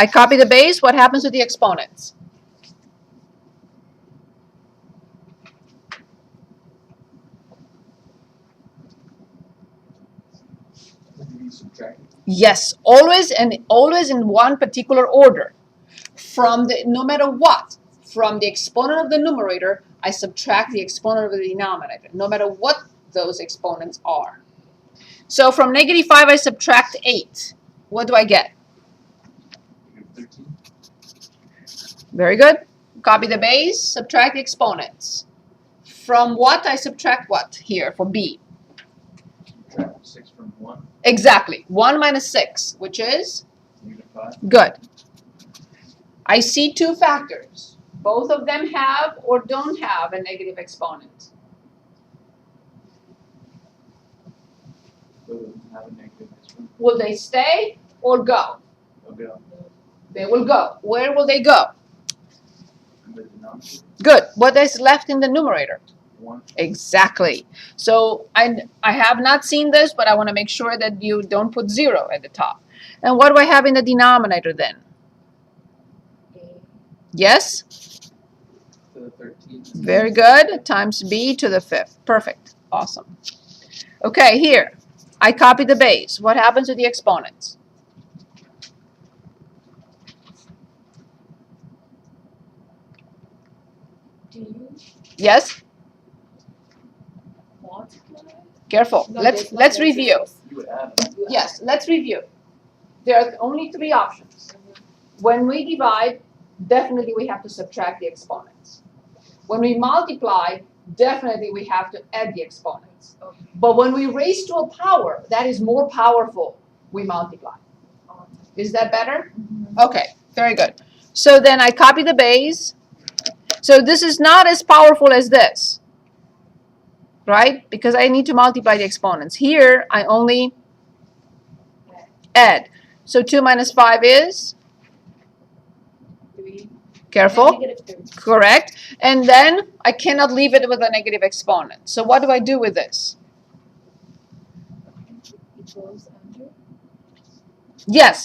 I copy the base. What happens with the exponents? Yes, always in one particular order. From the, no matter what, from the exponent of the numerator, I subtract the exponent of the denominator, no matter what those exponents are. So from negative 5, I subtract 8. What do I get? 13. Very good. Copy the base, subtract the exponents. From what, I subtract what here for B? Subtract 6 from 1. Exactly. 1 minus 6, which is? -5. Good. I see two factors. Both of them have or don't have a negative exponent. So it have a negative exponent. Will they stay or go? They'll go. They will go. Where will they go? And the denominator, Good. What is left in the numerator? 1. Exactly. So I have not seen this, but I want to make sure that you don't put 0 at the top. And what do I have in the denominator then? Yes? To the 13. Very good. Times B to the 5th. Perfect. Awesome. Okay, here. I copy the base. What happens to the exponents? Do you Yes? multiply? Careful. No, Let's review. You would add them. Yes, let's review. There are only 3 options. When we divide, definitely we have to subtract the exponents. When we multiply, definitely we have to add the exponents. Okay. But when we raise to a power, that is more powerful, we multiply. Is that better? Okay, very good. So then I copy the base. So this is not as powerful as this, right? Because I need to multiply the exponents. Here, I only add. So 2 minus 5 is? 3. Careful. -3. Correct. And then I cannot leave it with a negative exponent. So what do I do with this? It goes under Yes.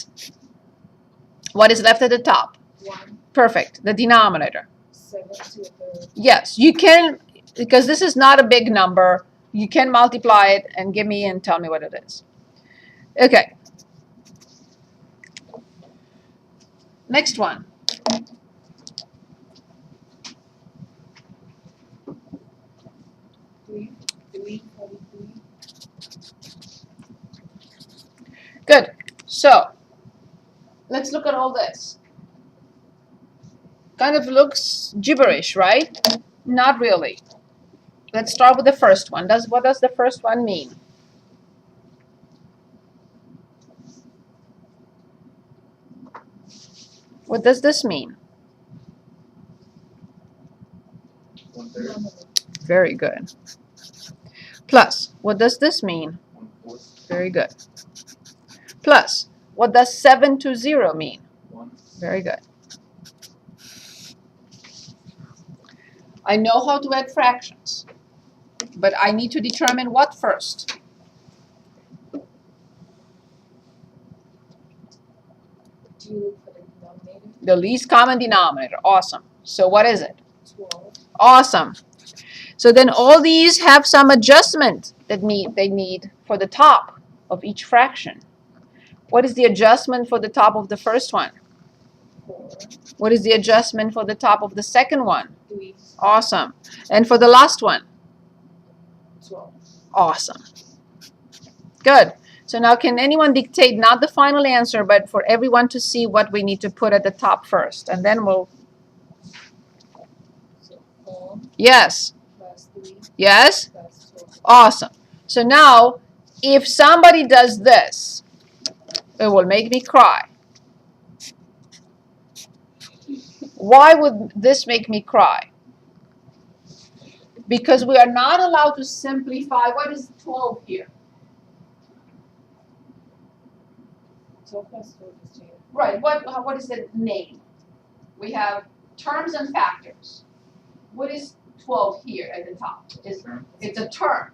What is left at the top? 1, Perfect. The denominator. 7 to the third. Yes, you can, because this is not a big number, you can multiply it and give me and tell me what it is. Okay. Next one. Three, 43. Good. So, let's look at all this. Kind of looks gibberish, right? Not really. Let's start with the first one. What does the first one mean? What does this mean? 1/3. Very good. Plus, what does this mean? 1/4. Very good. Plus, what does 7 to 0 mean? 1. Very good. I know how to add fractions, but I need to determine what first? Do you look for the denominator? The least common denominator. Awesome. So what is it? 12. Awesome. So then all these have some adjustment that they need for the top of each fraction. What is the adjustment for the top of the first one? 4. What is the adjustment for the top of the second one? 3. Awesome. And for the last one? 12. Awesome. Good. So now can anyone dictate not the final answer, but for everyone to see what we need to put at the top first? And then we'll... So 4 Yes. plus 3 Yes? plus 12. Awesome. So now, if somebody does this, it will make me cry. Why would this make me cry? Because we are not allowed to simplify. What is 12 here? 12 plus 4 is 2. Right. What is the name? We have terms and factors. What is 12 here at the top? It's a term.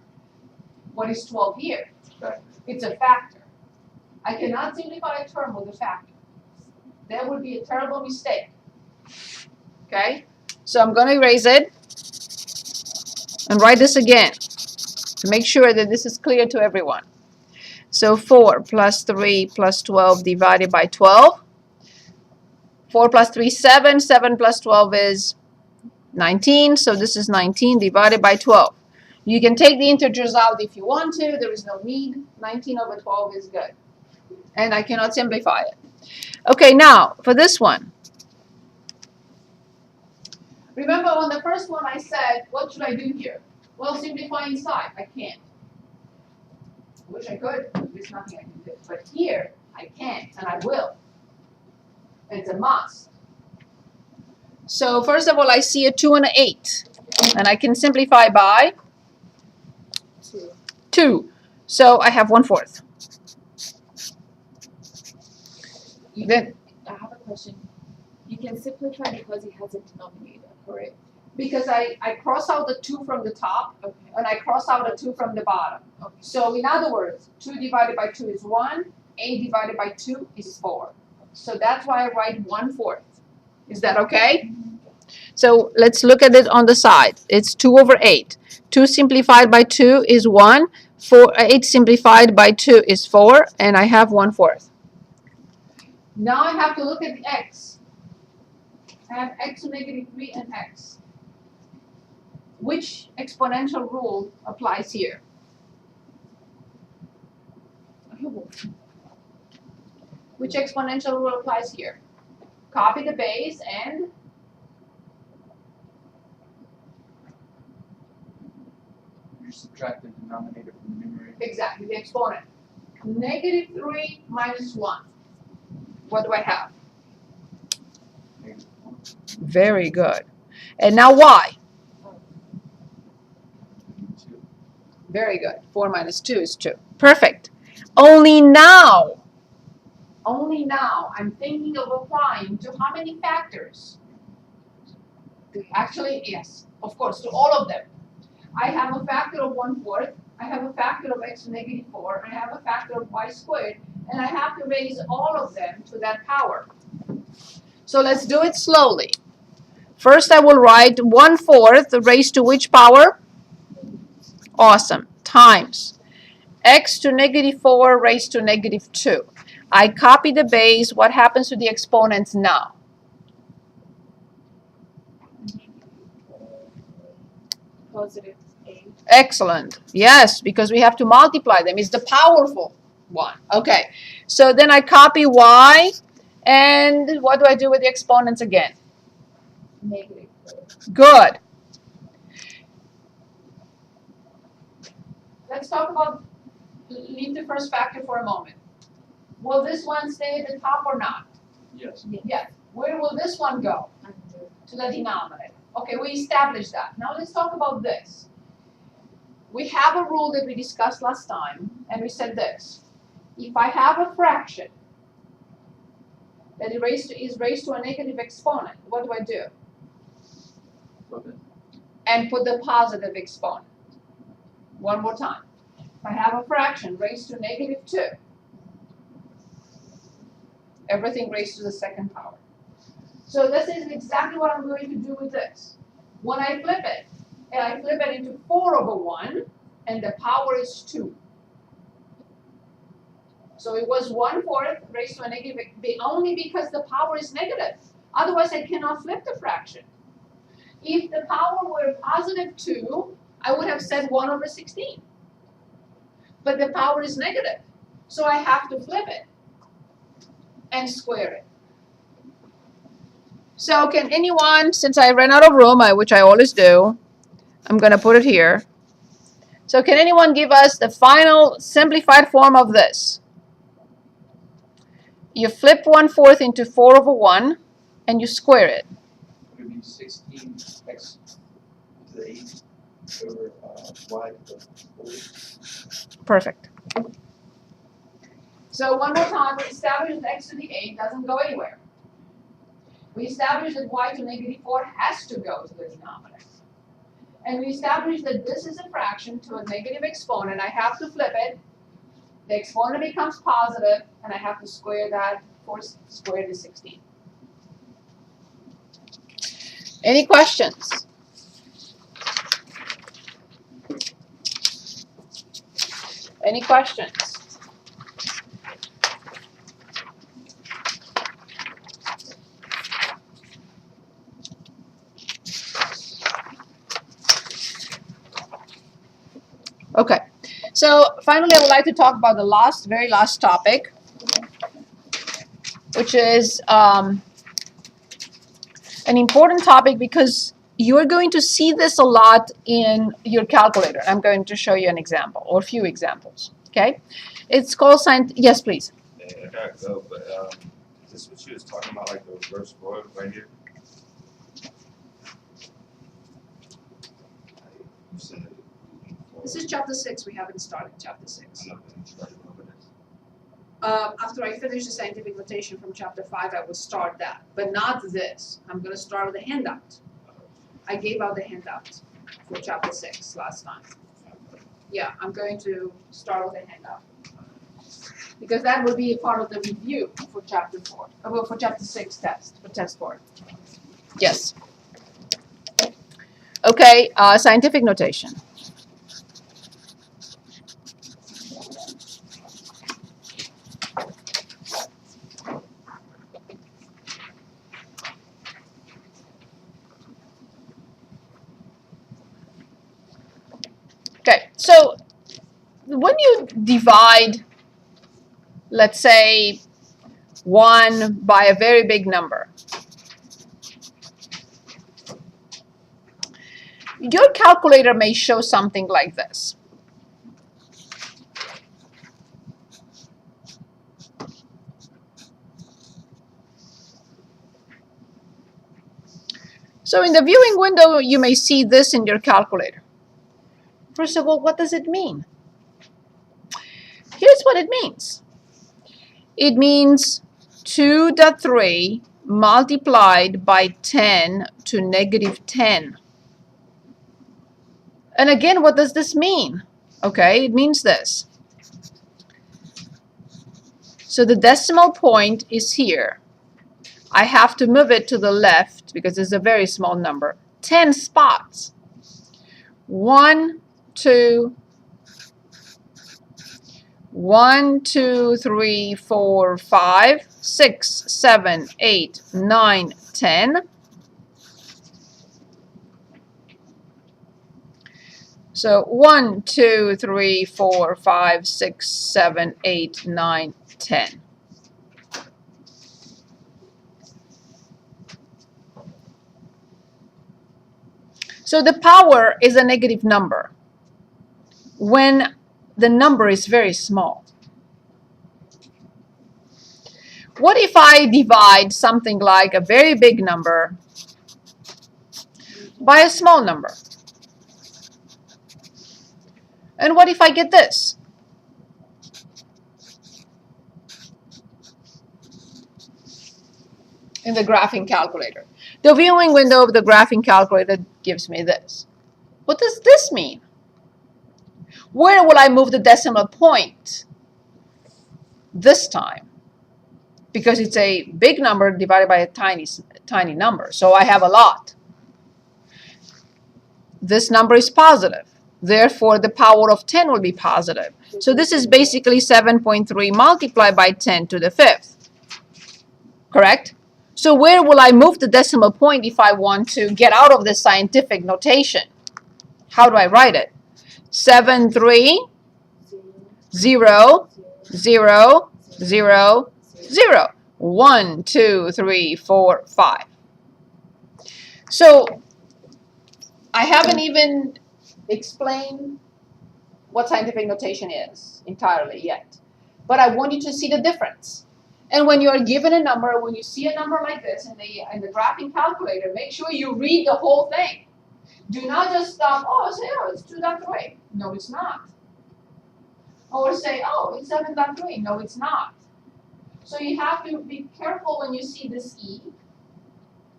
What is 12 here? Factor. It's a factor. I cannot simplify a term with a factor. That would be a terrible mistake. Okay? So I'm going to erase it and write this again to make sure that this is clear to everyone. So 4 plus 3 plus 12 divided by 12. 4 plus 3 is 7. 7 plus 12 is 19. So this is 19 divided by 12. You can take the integers out if you want to. There is no need. 19 over 12 is good. And I cannot simplify it. Okay, now for this one. Remember on the first one I said, what should I do here? Well, simplify inside. I can't. I wish I could. There's nothing I can do. But here, I can't, and I will. It's a must. So first of all, I see a 2 and an 8. And I can simplify by 2. So I have 1/4. Then I have a question. You can simplify because it has a denominator, correct? because I cross out the 2 from the top, Okay. and I cross out a 2 from the bottom. Okay. So in other words, 2 divided by 2 is 1, 8 divided by 2 is 4. So that's why I write 1/4. Is that okay? So let's look at it on the side. It's 2 over 8. 2 simplified by 2 is 1. 8 simplified by 2 is 4, and I have 1/4. Now I have to look at the x. I have x to negative 3 and x. Which exponential rule applies here? Which exponential rule applies here? Copy the base and You subtract the denominator from the numerator. exactly the exponent. Negative 3 minus 1. What do I have? Negative 1. Very good. And now y? 2. Very good. 4 minus 2 is 2. Perfect. Only now I'm thinking of applying to how many factors? Actually, yes, of course, to all of them. I have a factor of 1/4. I have a factor of x to negative 4. I have a factor of y squared. And I have to raise all of them to that power. So let's do it slowly. First, I will write 1/4 raised to which power? Awesome. Times x to negative 4 raised to negative 2. I copy the base. What happens to the exponents now? Positive 8. Excellent. Yes, because we have to multiply them. It's the powerful one. Okay. So then I copy y. And what do I do with the exponents again? Negative 4. Good. Let's talk about, leave the first factor for a moment. Will this one stay at the top or not? Yes. Yes. Where will this one go? Under. To the denominator. Okay, we established that. Now let's talk about this. We have a rule that we discussed last time, and we said this. If I have a fraction that is raised to a negative exponent, what do I do? Flip it. And put the positive exponent. One more time. If I have a fraction raised to negative 2, everything raised to the second power. So this is exactly what I'm going to do with this. When I flip it, and I flip it into 4 over 1, and the power is 2. So it was 1/4 raised to a negative, only because the power is negative. Otherwise, I cannot flip the fraction. If the power were positive 2, I would have said 1 over 16. But the power is negative. So I have to flip it and square it. So can anyone, since I ran out of room, which I always do, I'm going to put it here. So can anyone give us the final simplified form of this? You flip 1/4 into 4 over 1, and you square it. It would be 16x to the 8 over y to the 4. Perfect. So one more time, we established that x to the 8 doesn't go anywhere. We established that y to negative 4 has to go to the denominator. And we established that this is a fraction to a negative exponent. I have to flip it. The exponent becomes positive, and I have to square that 4 squared is 16. Any questions? Any questions? Okay, so finally I would like to talk about the very last topic, which is an important topic because you're going to see this a lot in your calculator. I'm going to show you an example or a few examples, okay? It's called yes, please. I gotta go, but is this what she was talking about, like the reverse forward right here? You said This is chapter 6. We haven't started chapter 6. I'm not gonna try to remember this. After I finish the scientific notation from chapter 5, I will start that, but not this. I'm going to start with the handout. I gave out the handout for chapter 6 last time. Yeah, I'm going to start with the handout because that will be a part of the review for chapter 4. Well, for chapter 6 test, for test 4. Yes. Okay, scientific notation. Okay, so when you divide, let's say, 1 by a very big number, your calculator may show something like this. So in the viewing window, you may see this in your calculator. First of all, what does it mean? Here's what it means. It means 2.3 multiplied by 10 to negative 10. And again, what does this mean? Okay, it means this. So the decimal point is here. I have to move it to the left because it's a very small number. 10 spots. 1, 2, 3, 4, 5, 6, 7, 8, 9, 10. So 1, 2, 3, 4, 5, 6, 7, 8, 9, 10. So the power is a negative number when the number is very small. What if I divide something like a very big number by a small number? And what if I get this? In the graphing calculator. The viewing window of the graphing calculator gives me this. What does this mean? Where will I move the decimal point this time? Because it's a big number divided by a tiny number. So I have a lot. This number is positive. Therefore, the power of 10 will be positive. So this is basically 7.3 multiplied by 10 to the 5th. Correct? So where will I move the decimal point if I want to get out of this scientific notation? How do I write it? 7, 3, 0, 0, 0, 0. 1, 2, 3, 4, 5. So I haven't even explained what scientific notation is entirely yet. But I want you to see the difference. And when you are given a number, when you see a number like this in the graphing calculator, make sure you read the whole thing. Do not just stop, say, it's 2.3. No, it's not. Or say, it's 7.3. No, it's not. So you have to be careful when you see this E,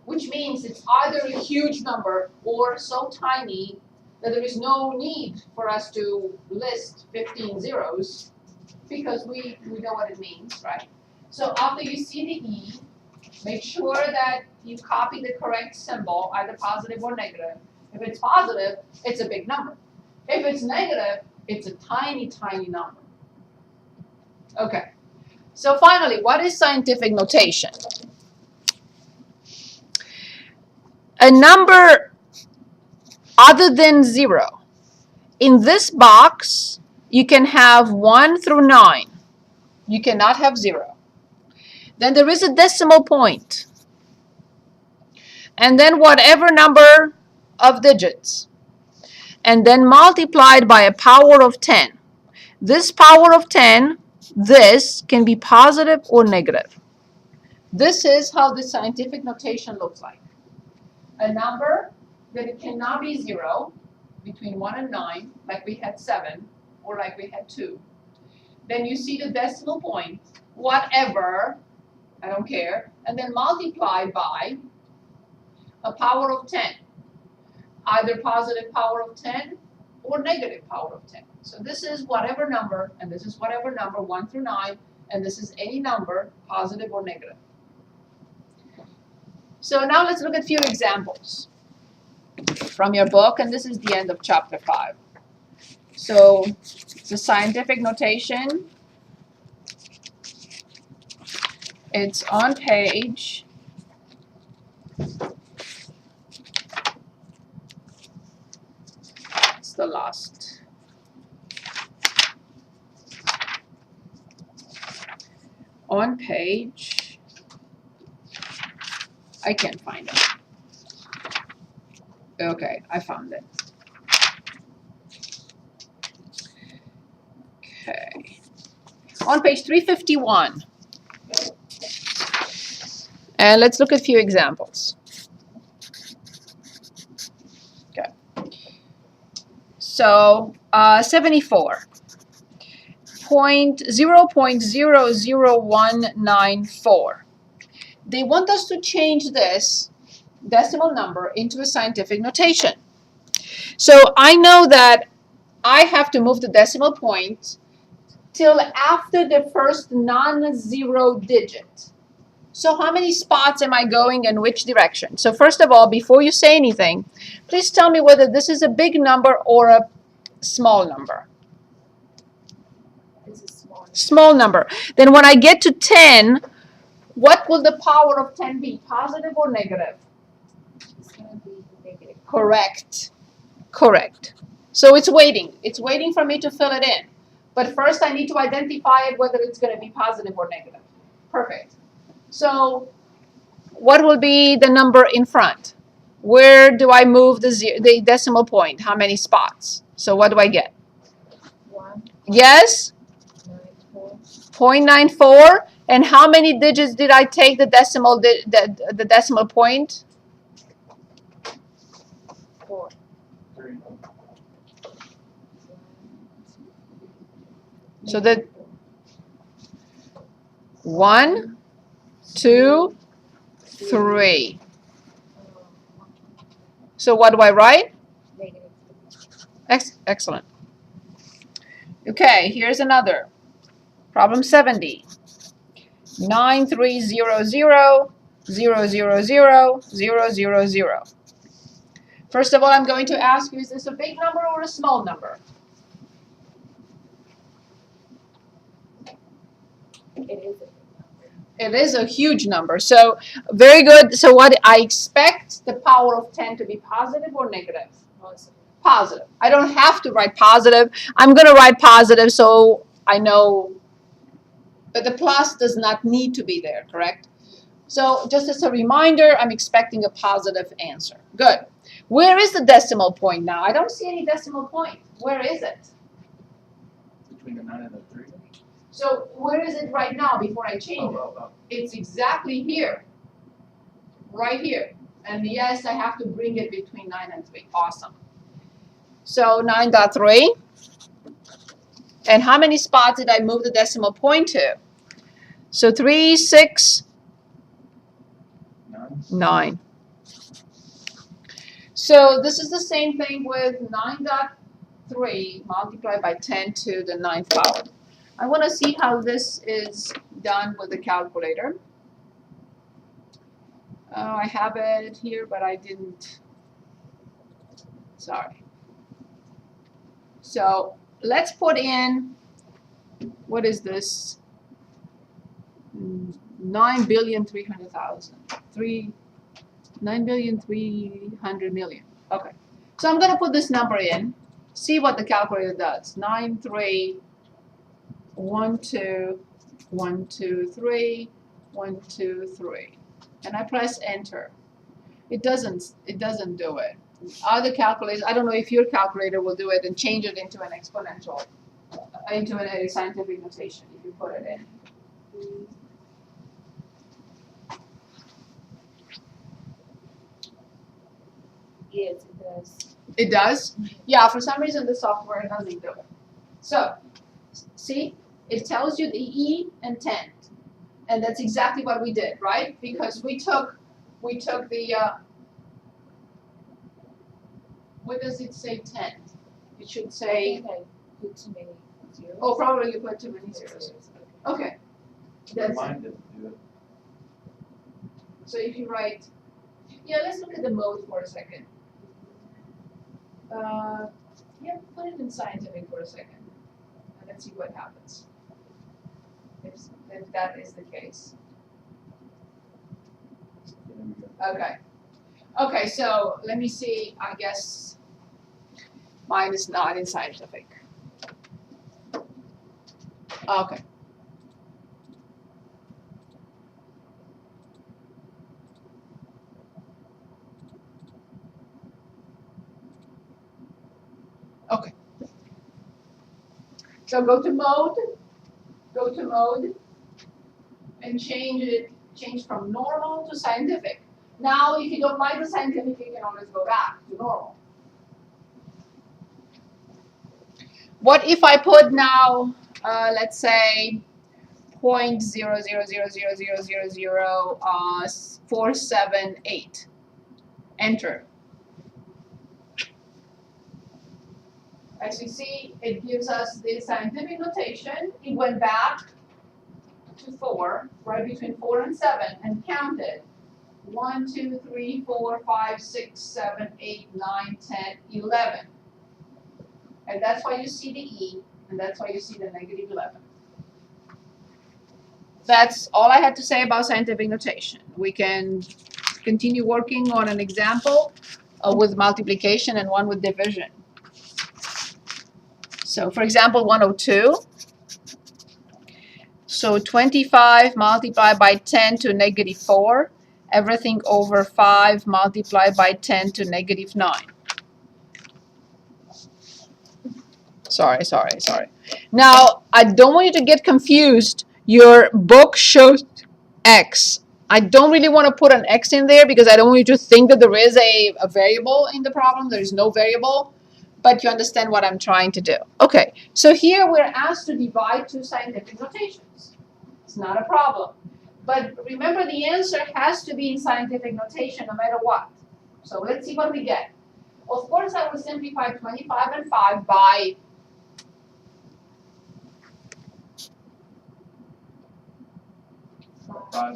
which means it's either a huge number or so tiny that there is no need for us to list 15 zeros because we know what it means, right? So after you see the E, make sure that you copy the correct symbol, either positive or negative. If it's positive, it's a big number. If it's negative, it's a tiny, tiny number. Okay. So finally, what is scientific notation? A number other than 0. In this box, you can have 1 through 9. You cannot have 0. Then there is a decimal point. And then whatever number of digits. And then multiplied by a power of 10. This power of 10, this can be positive or negative. This is how the scientific notation looks like. A number that it cannot be 0, between 1 and 9, like we had 7, or like we had 2. Then you see the decimal point, whatever, I don't care, and then multiplied by a power of 10. Either positive power of 10 or negative power of 10. So this is whatever number, and this is whatever number, 1 through 9, and this is any number, positive or negative. So now let's look at a few examples from your book, and this is the end of chapter 5. So the scientific notation, it's on page 's the last. On page, I can't find it. Okay, I found it. Okay. On page 351. And let's look at a few examples. Okay. So, 74. 0.00194. They want us to change this decimal number into a scientific notation. So I know that I have to move the decimal point till after the first non-zero digit. So how many spots am I going in which direction? So first of all, before you say anything, please tell me whether this is a big number or a small number. It's a small. Small number. Then when I get to 10, what will the power of 10 be? Positive or negative? It's gonna be negative. Correct. Correct. So it's waiting. It's waiting for me to fill it in. But first I need to identify it whether it's going to be positive or negative. Perfect. So what will be the number in front? Where do I move the decimal point? How many spots? So what do I get? 1, Yes? 9, 4. 0.94. And how many digits did I take the decimal the decimal point? 4. 3. So that 1, 2, 3. So what do I write? Negative. Excellent. Okay, here's another. Problem 70. 9300 000 000. First of all, I'm going to ask you, is this a big number or a small number? It is a It is a huge number. So very good. So what I expect the power of 10 to be positive or negative? positive. Positive. I don't have to write positive. I'm going to write positive so I know, but the plus does not need to be there, correct? So just as a reminder, I'm expecting a positive answer. Good. Where is the decimal point now? I don't see any decimal point. Where is it? Between the 9 and the 3. So where is it right now before I change it? It's exactly here. Right here. And yes, I have to bring it between 9 and 3. Awesome. So 9.3. And how many spots did I move the decimal point to? So 3, 6, 9. So this is the same thing with 9.3 multiplied by 10 to the 9th power. I want to see how this is done with the calculator. I have it here, but I didn't. Sorry. So let's put in, what is this? 9,300,000. 9,300,000,000. Okay. So I'm gonna put this number in, see what the calculator does. 9312123 and I press enter. It doesn't do it. Other calculators, I don't know if your calculator will do it and change it into an exponential, into a scientific notation if you put it in. Yes, it does. It does? Yeah, for some reason the software doesn't do it. So, see, it tells you the E and 10. And that's exactly what we did, right? Because we took the, what does it say 10? It should I say, think I put too many zeros. oh, probably you put too many zeros. Okay. That's, Mine didn't do it. so if you write, yeah, let's look at the mode for a second. Yeah, put it in scientific for a second. And let's see what happens. If that is the case. Okay. Okay, so let me see, I guess mine is not in scientific. Okay. Okay. So go to mode, and change from normal to scientific. Now, if you don't like the scientific, you can always go back to normal. What if I put now, let's say, 0.0000000478. Enter. As you see, it gives us the scientific notation. It went back to 4, right between 4 and 7, and counted 1, 2, 3, 4, 5, 6, 7, 8, 9, 10, 11. And that's why you see the E, and that's why you see the negative 11. That's all I had to say about scientific notation. We can continue working on an example with multiplication and one with division. So for example, 102. So 25 multiplied by 10 to negative 4. Everything over 5 multiplied by 10 to negative 9. Sorry. Now, I don't want you to get confused. Your book shows X. I don't really want to put an X in there because I don't want you to think that there is a variable in the problem. There is no variable, but you understand what I'm trying to do. Okay, so here we're asked to divide two scientific notations. It's not a problem. But remember, the answer has to be in scientific notation no matter what. So let's see what we get. Of course, I will simplify 25 and 5 by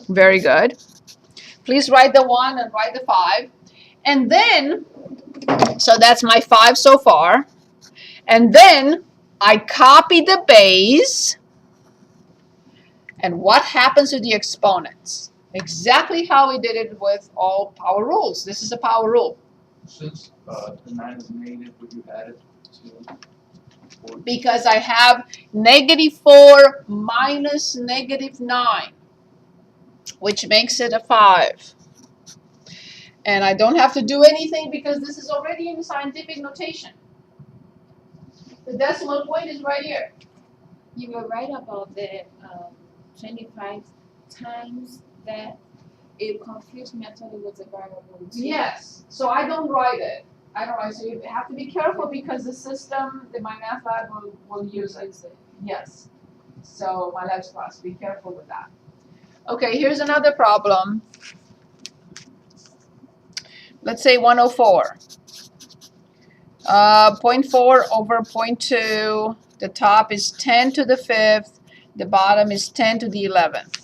very good. Please write the 1 and write the 5. And then, so that's my 5 so far. And then I copy the base. And what happens to the exponents? Exactly how we did it with all power rules. This is a power rule. Since the 9 is negative, would you add it to 4? Because I have negative 4 minus negative 9, which makes it a 5. And I don't have to do anything because this is already in scientific notation. The decimal point is right here. You were right about the 25 times that it confused me. I thought it was a variable too. Yes. So I don't write it. So you have to be careful because the system, my math lab will use it. Yes. So my lab's class, be careful with that. Okay, here's another problem. Let's say 104. 0.4 over 0.2. The top is 10 to the 5th. The bottom is 10 to the 11th.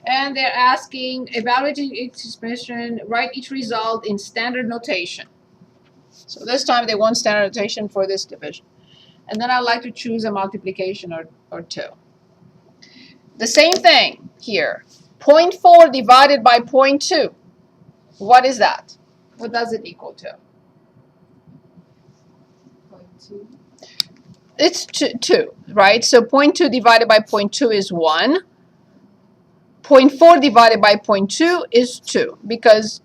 And they're asking, evaluating each expression, write each result in standard notation. So this time they want standard notation for this division. And then I'd like to choose a multiplication or two. The same thing here. 0.4 divided by 0.2. What is that? What does it equal to? 0.2. It's 2, right? So 0.2 divided by 0.2 is 1. 0.4 divided by 0.2 is 2, because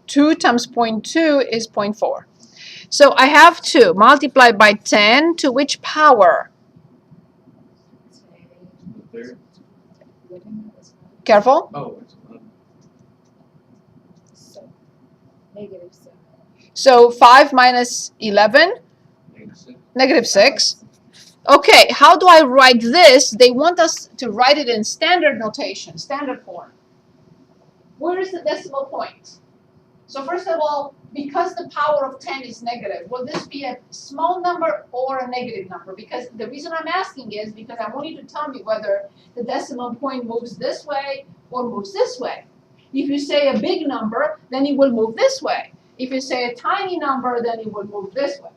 2 times 0.2 is 0.4. So I have 2 multiplied by 10 to which power? The third. Careful. Oh, it's So, -7. So 5 minus 11, -6. -6. Okay, how do I write this? They want us to write it in standard notation, standard form. Where is the decimal point? So first of all, because the power of 10 is negative, will this be a small number or a negative number? Because the reason I'm asking is because I want you to tell me whether the decimal point moves this way or moves this way. If you say a big number, then it will move this way. If you say a tiny number, then it will move this way.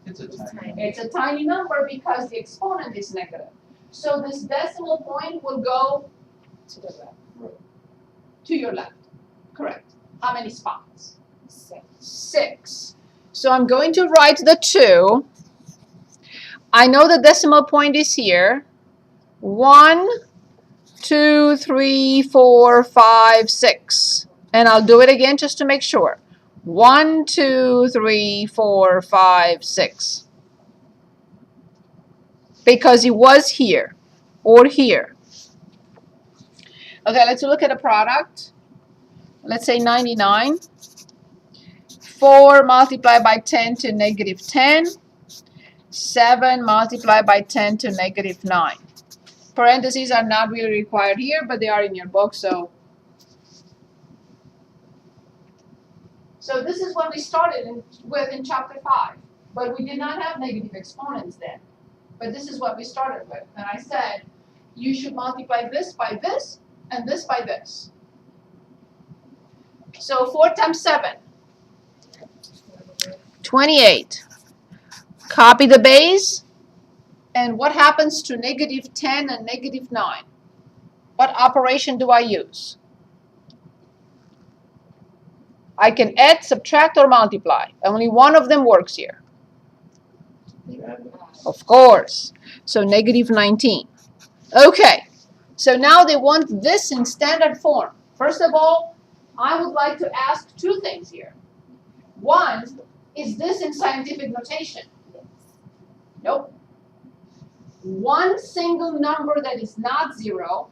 It's a tiny. It's a tiny number because the exponent is negative. So this decimal point will go To the left. to your left. Correct. How many spots? 6. 6. So I'm going to write the 2. I know the decimal point is here. 1, 2, 3, 4, 5, 6. And I'll do it again just to make sure. 1, 2, 3, 4, 5, 6. Because it was here or here. Okay, let's look at a product. Let's say 99. 4 multiplied by 10 to -10. 7 multiplied by 10 to -9. Parentheses are not really required here, but they are in your book, so this is what we started with in chapter 5, but we did not have negative exponents then. But this is what we started with, and I said you should multiply this by this and this by this. So 4 times 7, 28. Copy the base, and what happens to -10 and -9? What operation do I use? I can add, subtract, or multiply. Only one of them works here. Of course. So -19. Okay. So now they want this in standard form. First of all, I would like to ask 2 things here. One, is this in scientific notation? Nope. One single number that is not 0,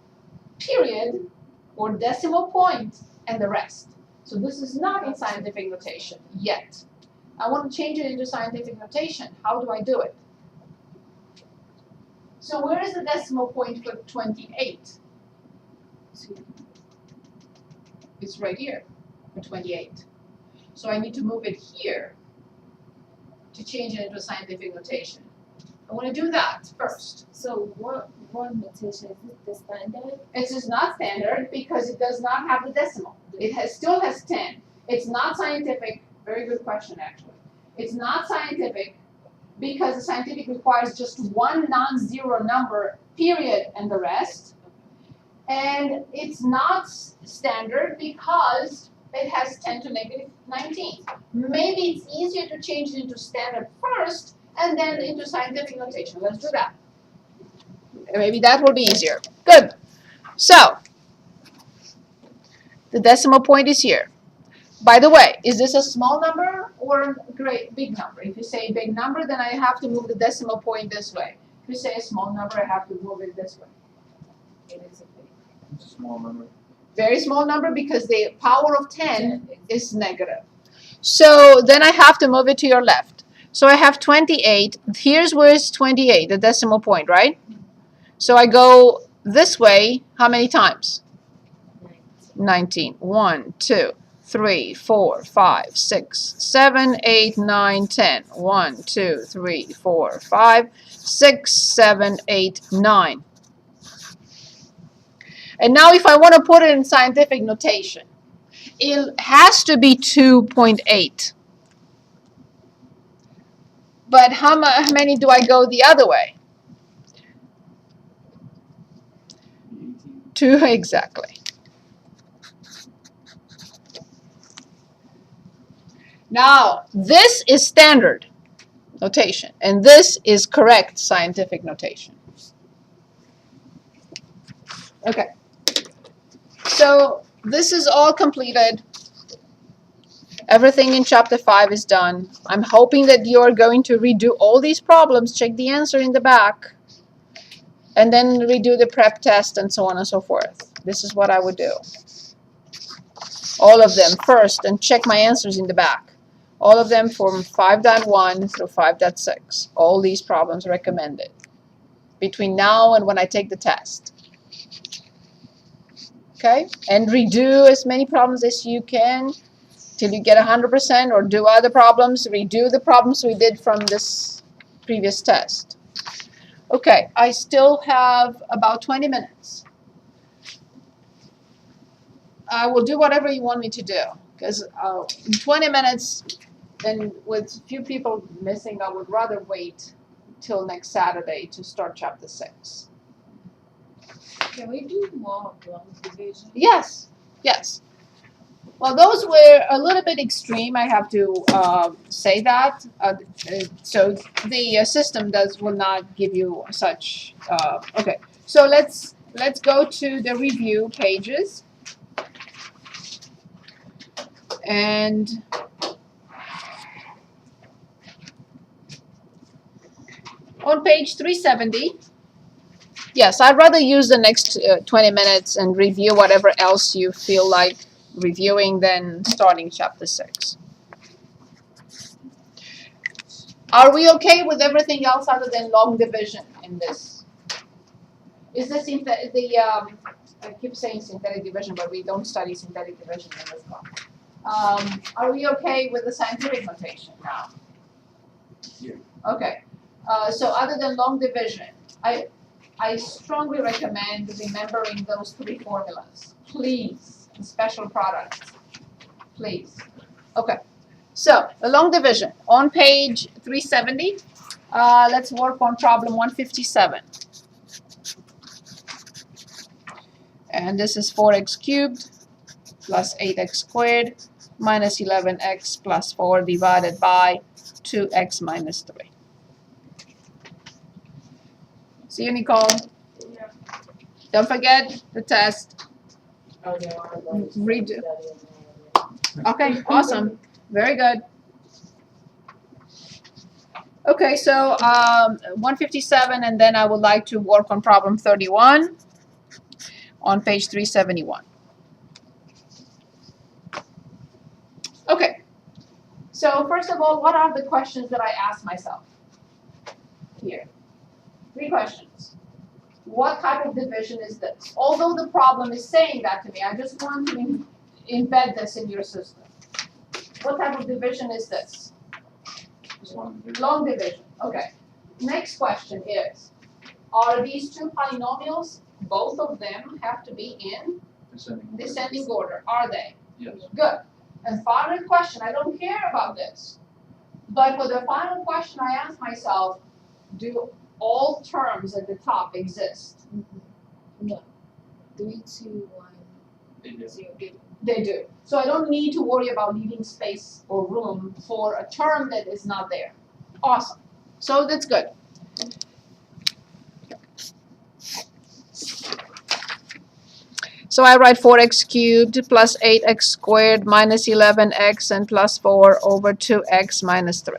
period, or decimal point, and the rest. So this is not in scientific notation yet. I want to change it into scientific notation. How do I do it? So where is the decimal point for 28? It's right here for 28. So I need to move it here to change it into scientific notation. I want to do that first. So what notation is this, the standard? It is not standard because it does not have the decimal. It still has 10. It's not scientific. Very good question, actually. It's not scientific because the scientific requires just one non-zero number, period, and the rest. And it's not standard because it has 10 to -19. Maybe it's easier to change it into standard first and then into scientific notation. Let's do that. Maybe that will be easier. Good. So, the decimal point is here. By the way, is this a small number or a big number? If you say a big number, then I have to move the decimal point this way. If you say a small number, I have to move it this way. It is a big. It's a small number. Very small number because the power of 10 is negative. So then I have to move it to your left. So I have 28. Here's where it's 28, the decimal point, right? So I go this way, how many times? 19. 1, 2, 3, 4, 5, 6, 7, 8, 9, 10. 1, 2, 3, 4, 5, 6, 7, 8, 9. And now if I want to put it in scientific notation, it has to be 2.8. But how many do I go the other way? 2, exactly. Now, this is standard notation, and this is correct scientific notation. Okay. So this is all completed. Everything in chapter 5 is done. I'm hoping that you're going to redo all these problems, check the answer in the back, and then redo the prep test and so on and so forth. This is what I would do. All of them first, and check my answers in the back. All of them from 5.1 through 5.6. All these problems recommended between now and when I take the test. Okay? And redo as many problems as you can till you get 100%, or do other problems. Redo the problems we did from this previous test. Okay, I still have about 20 minutes. I will do whatever you want me to do, because in 20 minutes, and with few people missing, I would rather wait till next Saturday to start chapter 6. Can we do more long division? Yes, yes. Well, those were a little bit extreme. I have to say that. So the system will not give you such. Okay. So let's go to the review pages. And on page 370, yes, I'd rather use the next 20 minutes and review whatever else you feel like reviewing than starting chapter 6. Are we okay with everything else other than long division in this? Is this I keep saying synthetic division, but we don't study synthetic division in this class. Are we okay with the scientific notation now? Yeah. Okay. So other than long division, I strongly recommend remembering those 3 formulas. Please, and special products. Please. Okay. So, the long division. On page 370, let's work on problem 157. And this is 4x cubed plus 8x squared minus 11x plus 4 divided by 2x minus 3. See you, Nicole. Yeah. Don't forget the test. Oh, yeah. Redo. Okay, awesome. Very good. Okay, so 157, and then I would like to work on problem 31 on page 371. Okay, so first of all, what are the questions that I asked myself here? 3 questions. What type of division is this? Although the problem is saying that to me, I just want to embed this in your system. What type of division is this? Long division. Okay. Next question is, are these 2 polynomials, both of them have to be in descending order? Are they? Yes. Good. And final question, I don't care about this. But for the final question, I ask myself, do all terms at the top exist? No. 3, 2, 1, They do. 0, 8. They do. So I don't need to worry about leaving space or room for a term that is not there. Awesome. So that's good. So I write 4x cubed plus 8x squared minus 11x and plus 4 over 2x minus 3.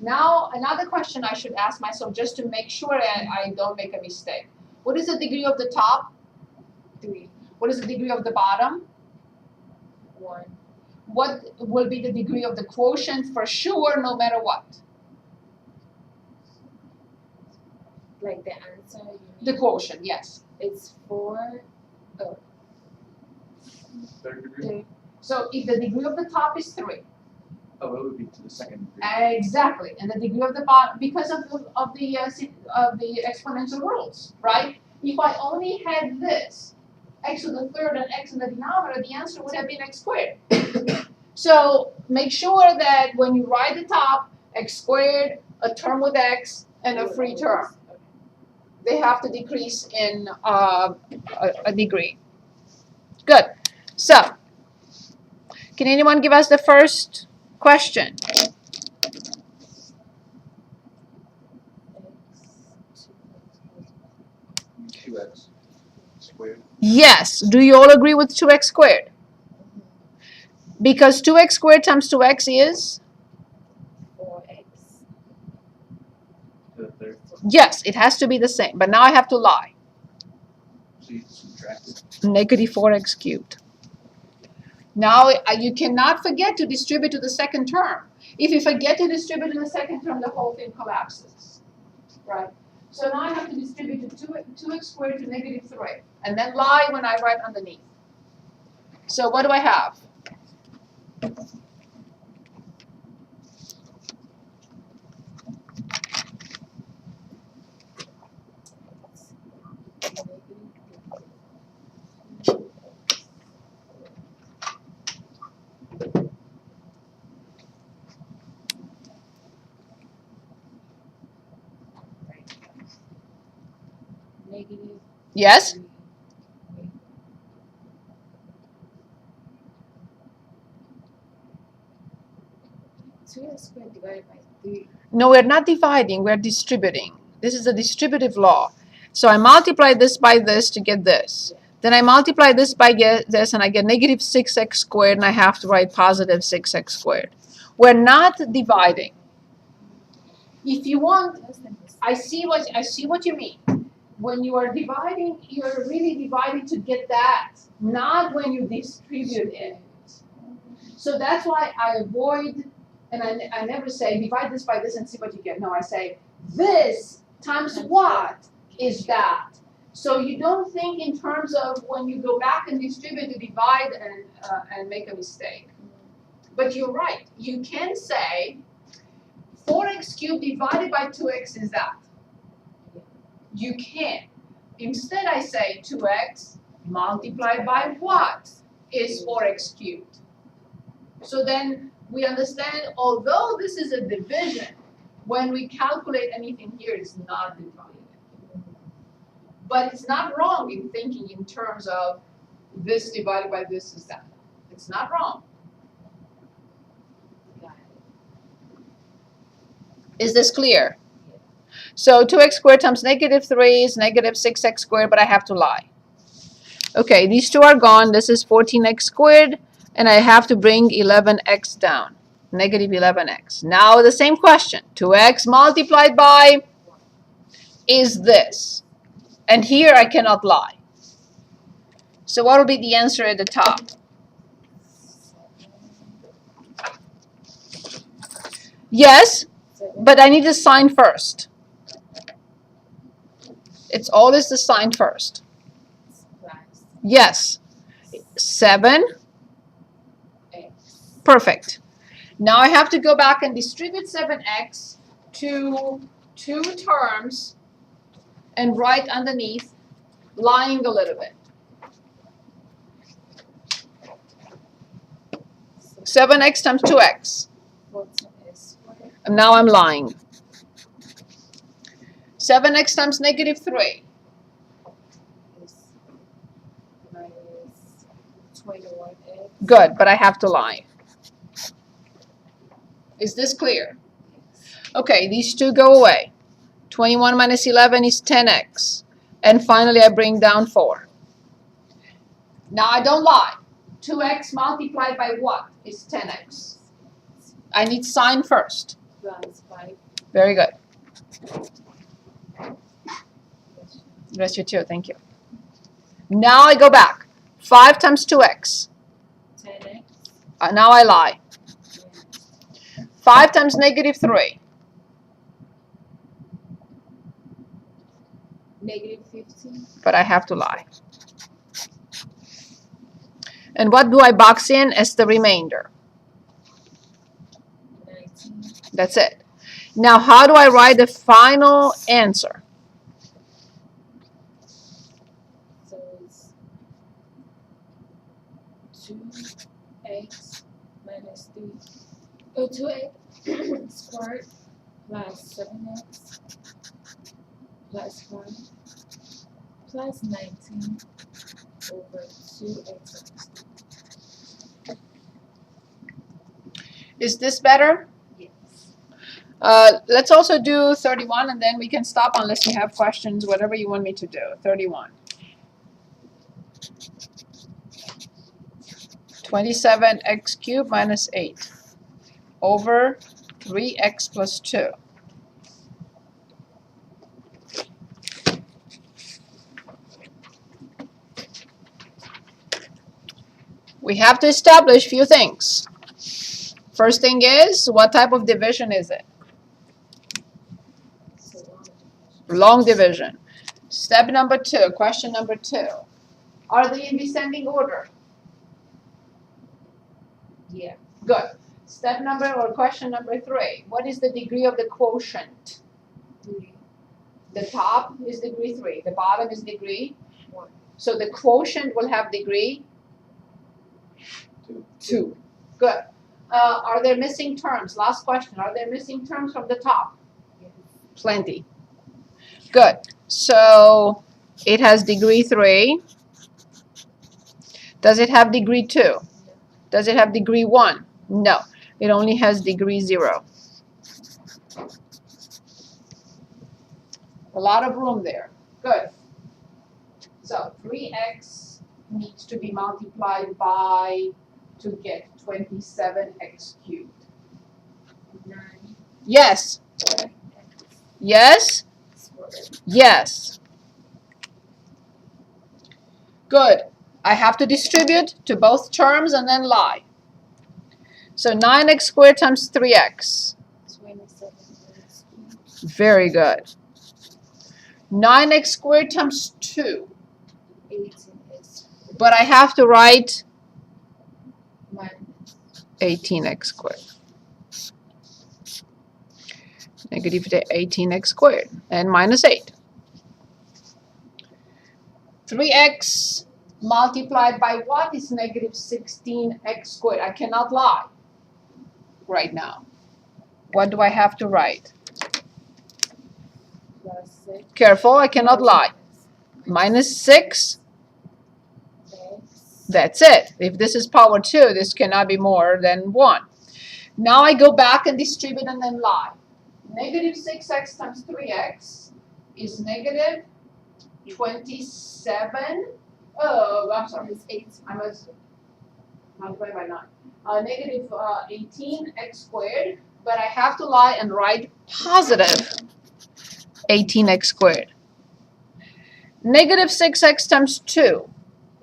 Now, another question I should ask myself just to make sure I don't make a mistake. What is the degree of the top? 3, What is the degree of the bottom? 1. What will be the degree of the quotient for sure, no matter what? Like the answer you need. The quotient, yes. It's 4. Oh. Third degree. So if the degree of the top is 3, Oh, it would be to the second degree. Exactly, and the degree of the bottom because of the exponential rules, right? If I only had this, x to the third and x in the denominator, the answer would have been x squared. So make sure that when you write the top, x squared, a term with x, and a free term, they have to decrease in a degree. Good. So, can anyone give us the first question? 2x squared. Yes. Do you all agree with 2x squared? Because 2x squared times 2x is? 4x. To the third. Yes, it has to be the same. But now I have to lie. So you subtract it. Negative 4x cubed. Now you cannot forget to distribute to the second term. If you forget to distribute to the second term, the whole thing collapses. Right? So now I have to distribute to 2x squared to negative 3. And then lie when I write underneath. So what do I have? Negative. Yes? 2x squared divided by 3. No, we're not dividing, we're distributing. This is a distributive law. So I multiply this by this to get this. Then I multiply this by this and I get negative 6x squared and I have to write positive 6x squared. We're not dividing. If you want, I see what you mean. When you are dividing, you're really dividing to get that, not when you distribute it. So that's why I avoid, and I never say divide this by this and see what you get. No, I say this times what is that. So you don't think in terms of when you go back and distribute to divide and make a mistake. But you're right. You can say 4x cubed divided by 2x is that. You can. Instead I say 2x multiplied by what is 4x cubed. So then we understand, although this is a division, when we calculate anything here, it's not divided. But it's not wrong in thinking in terms of this divided by this is that. It's not wrong. Is this clear? So 2x squared times negative 3 is negative 6x squared, but I have to lie. Okay, these two are gone. This is 14x squared, and I have to bring 11x down. Negative 11x. Now the same question. 2x multiplied by is this. And here I cannot lie. So what will be the answer at the top? Yes, but I need the sign first. It's always the sign first. Yes. 7. Perfect. Now I have to go back and distribute 7x to 2 terms and write underneath, lying a little bit. 7x times 2x. And now I'm lying. 7x times negative 3. Good, but I have to lie. Is this clear? Okay, these two go away. 21 minus 11 is 10x. And finally, I bring down 4. Now I don't lie. 2x multiplied by what is 10x? I need sign first. Very good. Rest you too, thank you. Now I go back. 5 times 2x. 10x. Now I lie. 5 times negative 3. Negative 15. But I have to lie. And what do I box in as the remainder? That's it. Now, how do I write the final answer? So it's 2x minus 2x squared plus 7x plus 5 plus 19 over 2x. Is this better? Yes. Let's also do 31, and then we can stop unless you have questions, whatever you want me to do. 31. 27x cubed minus 8 over 3x plus 2. We have to establish a few things. First thing is, what type of division is it? Long division. Step number 2, question number 2. Are they in descending order? Yeah. Good. Step number or question number 3. What is the degree of the quotient? 3. The top is degree 3. The bottom is degree 1. So the quotient will have degree 2. 2. Good. Are there missing terms? Last question. Are there missing terms from the top? Yes. Plenty. Good. So it has degree 3. Does it have degree 2? Does it have degree 1? No. It only has degree 0. A lot of room there. Good. So 3x needs to be multiplied by to get 27x cubed. 9. Yes. Yes. Yes. Good. I have to distribute to both terms and then lie. So 9x squared times 3x. 27. Very good. 9x squared times 2. 18x. But I have to write Minus 18x squared. Negative 18x squared. And minus 8. 3x multiplied by what is negative 16x squared? I cannot lie right now. What do I have to write? plus 6. Careful, I cannot lie. Minus 6. X. That's it. If this is power 2, this cannot be more than 1. Now I go back and distribute and then lie. Negative 6x times 3x is negative 27. Oh, I'm sorry. Minus 8. I must multiply by 9. Negative 18x squared, but I have to lie and write positive 18x squared. Negative 6x times 2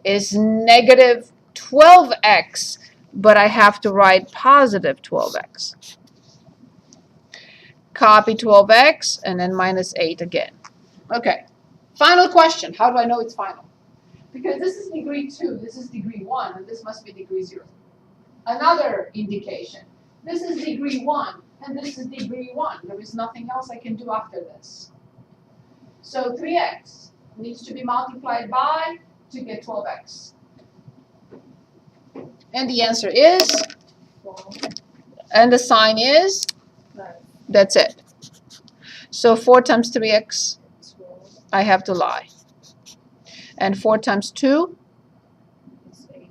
is negative 12x, but I have to write positive 12x. Copy 12x and then minus 8 again. Okay. Final question. How do I know it's final? Because this is degree 2, this is degree 1, and this must be degree 0. Another indication. This is degree 1, and this is degree 1. There is nothing else I can do after this. So 3x needs to be multiplied by to get 12x. And the answer is, 4. and the sign is, Plus that's it. So 4 times 3x, 12. I have to lie. And 4 times 2, Is 8.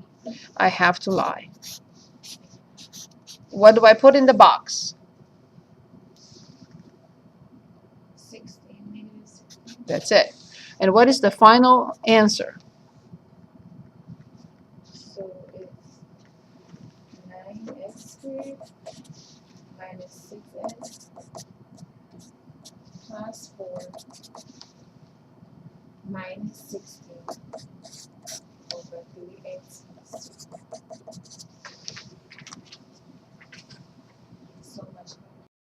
I have to lie. What do I put in the box? 16. Negative 16. That's it. And what is the final answer? So it's 9x squared minus 6x plus 4 minus 16 over 3x.